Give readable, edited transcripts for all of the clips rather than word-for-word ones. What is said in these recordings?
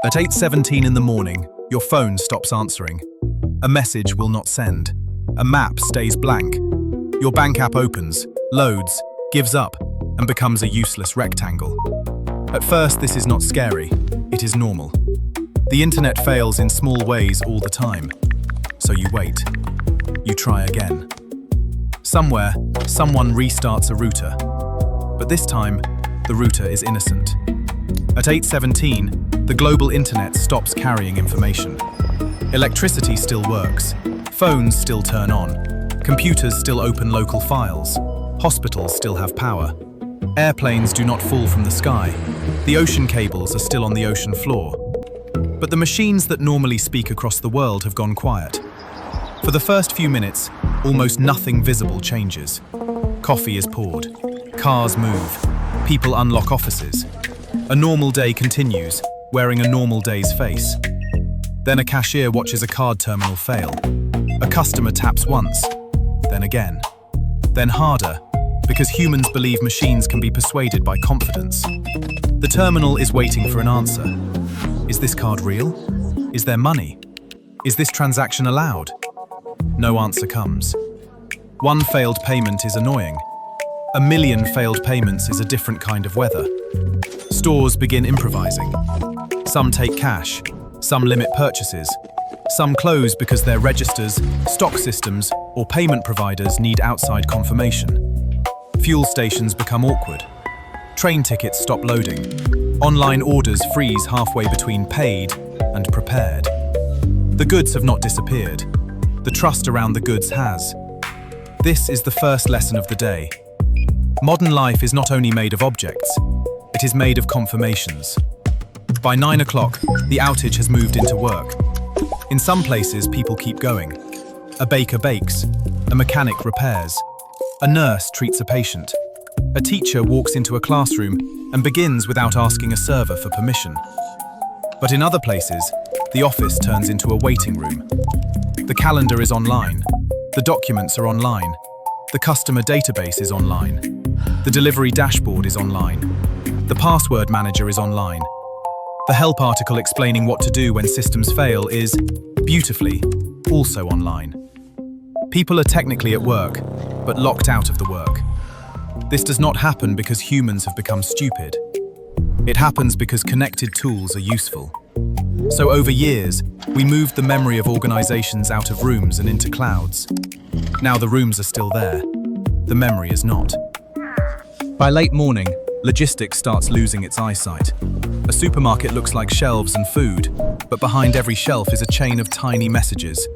At 8:17 in the morning, your phone stops answering. A message will not send. A map stays blank. Your bank app opens, loads, gives up, and becomes a useless rectangle. At first, this is not scary. It is normal. The internet fails in small ways all the time. So you wait. You try again. Somewhere, someone restarts a router. But this time, the router is innocent. At 8:17, the global internet stops carrying information. Electricity still works. Phones still turn on. Computers still open local files. Hospitals still have power. Airplanes do not fall from the sky. The ocean cables are still on the ocean floor. But the machines that normally speak across the world have gone quiet. For the first few minutes, almost nothing visible changes. Coffee is poured. Cars move. People unlock offices. A normal day continues, wearing a normal day's face. Then a cashier watches a card terminal fail. A customer taps once, then again. Then harder, because humans believe machines can be persuaded by confidence. The terminal is waiting for an answer. Is this card real? Is there money? Is this transaction allowed? No answer comes. One failed payment is annoying. A million failed payments is a different kind of weather. Stores begin improvising. Some take cash, some limit purchases. Some close because their registers, stock systems, or payment providers need outside confirmation. Fuel stations become awkward. Train tickets stop loading. Online orders freeze halfway between paid and prepared. The goods have not disappeared. The trust around the goods has. This is the first lesson of the day. Modern life is not only made of objects, it is made of confirmations. By 9 o'clock, the outage has moved into work. In some places, people keep going. A baker bakes, a mechanic repairs, a nurse treats a patient. A teacher walks into a classroom and begins without asking a server for permission. But in other places, the office turns into a waiting room. The calendar is online. The documents are online. The customer database is online. The delivery dashboard is online. The password manager is online. The help article explaining what to do when systems fail is, beautifully, also online. People are technically at work, but locked out of the work. This does not happen because humans have become stupid. It happens because connected tools are useful. So over years, we moved the memory of organizations out of rooms and into clouds. Now the rooms are still there. The memory is not. By late morning, logistics starts losing its eyesight. A supermarket looks like shelves and food, but behind every shelf is a chain of tiny messages.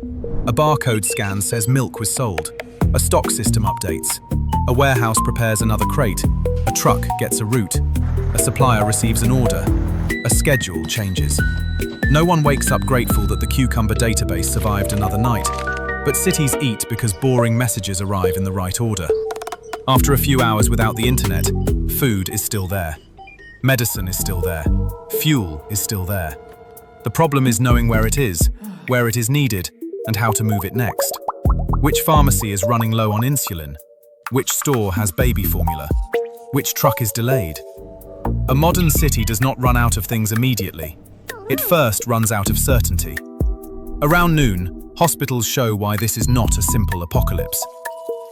A barcode scan says milk was sold. A stock system updates. A warehouse prepares another crate. A truck gets a route. A supplier receives an order. A schedule changes. No one wakes up grateful that the cucumber database survived another night, but cities eat because boring messages arrive in the right order. After a few hours without the internet, food is still there. Medicine is still there. Fuel is still there. The problem is knowing where it is needed, and how to move it next. Which pharmacy is running low on insulin? Which store has baby formula? Which truck is delayed? A modern city does not run out of things immediately. It first runs out of certainty. Around noon, hospitals show why this is not a simple apocalypse.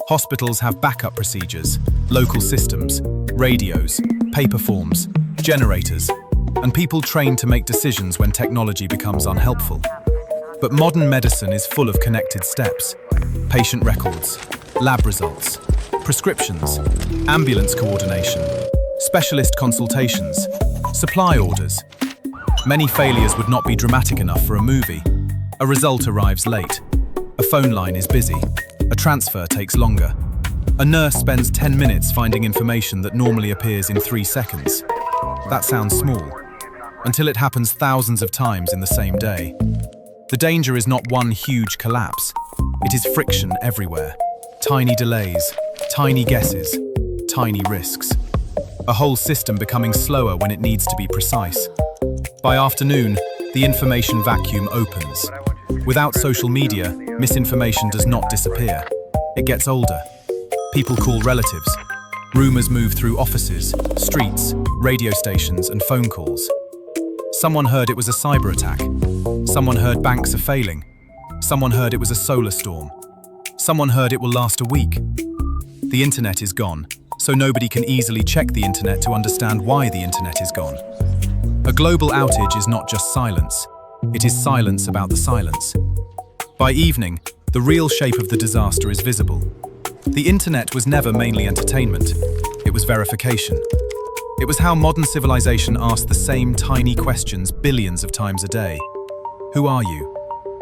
Hospitals have backup procedures, local systems, radios, paper forms, generators, and people trained to make decisions when technology becomes unhelpful. But modern medicine is full of connected steps: patient records, lab results, prescriptions, ambulance coordination, specialist consultations, supply orders. Many failures would not be dramatic enough for a movie. A result arrives late. A phone line is busy. A transfer takes longer. A nurse spends 10 minutes finding information that normally appears in 3 seconds. That sounds small, until it happens thousands of times in the same day. The danger is not one huge collapse. It is friction everywhere. Tiny delays, tiny guesses, tiny risks. A whole system becoming slower when it needs to be precise. By afternoon, the information vacuum opens. Without social media, misinformation does not disappear. It gets older. People call relatives. Rumors move through offices, streets, radio stations, and phone calls. Someone heard it was a cyber attack. Someone heard banks are failing. Someone heard it was a solar storm. Someone heard it will last a week. The internet is gone, so nobody can easily check the internet to understand why the internet is gone. A global outage is not just silence. It is silence about the silence. By evening, the real shape of the disaster is visible. The internet was never mainly entertainment. It was verification. It was how modern civilization asked the same tiny questions billions of times a day. Who are you?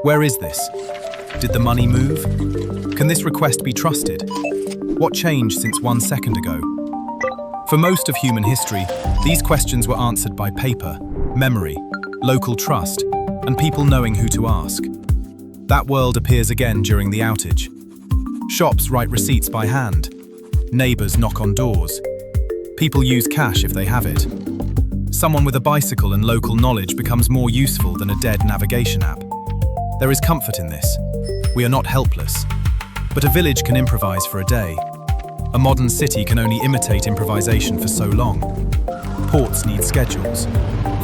Where is this? Did the money move? Can this request be trusted? What changed since 1 second ago? For most of human history, these questions were answered by paper, memory, local trust, and people knowing who to ask. That world appears again during the outage. Shops write receipts by hand. Neighbors knock on doors. People use cash if they have it. Someone with a bicycle and local knowledge becomes more useful than a dead navigation app. There is comfort in this. We are not helpless. But a village can improvise for a day. A modern city can only imitate improvisation for so long. Ports need schedules.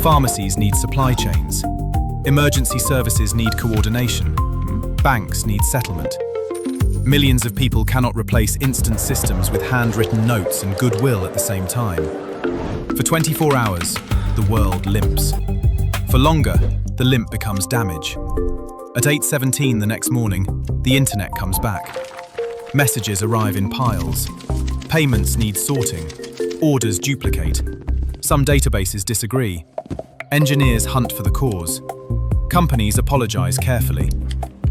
Pharmacies need supply chains. Emergency services need coordination. Banks need settlement. Millions of people cannot replace instant systems with handwritten notes and goodwill at the same time. For 24 hours, the world limps. For longer, the limp becomes damage. At 8:17 the next morning, the internet comes back. Messages arrive in piles. Payments need sorting. Orders duplicate. Some databases disagree. Engineers hunt for the cause. Companies apologize carefully.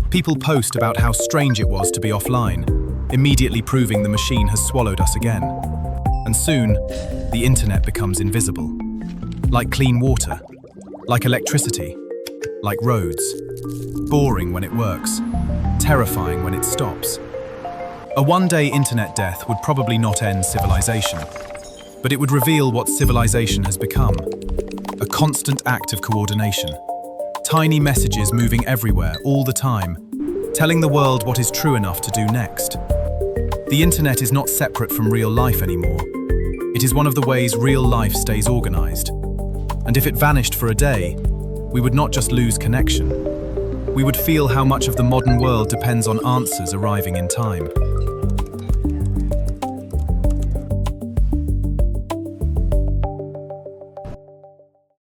People post about how strange it was to be offline, immediately proving the machine has swallowed us again. And soon, the internet becomes invisible. Like clean water, like electricity, like roads. Boring when it works, terrifying when it stops. A one-day internet death would probably not end civilization, but it would reveal what civilization has become. A constant act of coordination. Tiny messages moving everywhere all the time, telling the world what is true enough to do next. The internet is not separate from real life anymore. It is one of the ways real life stays organized. And if it vanished for a day, we would not just lose connection. We would feel how much of the modern world depends on answers arriving in time.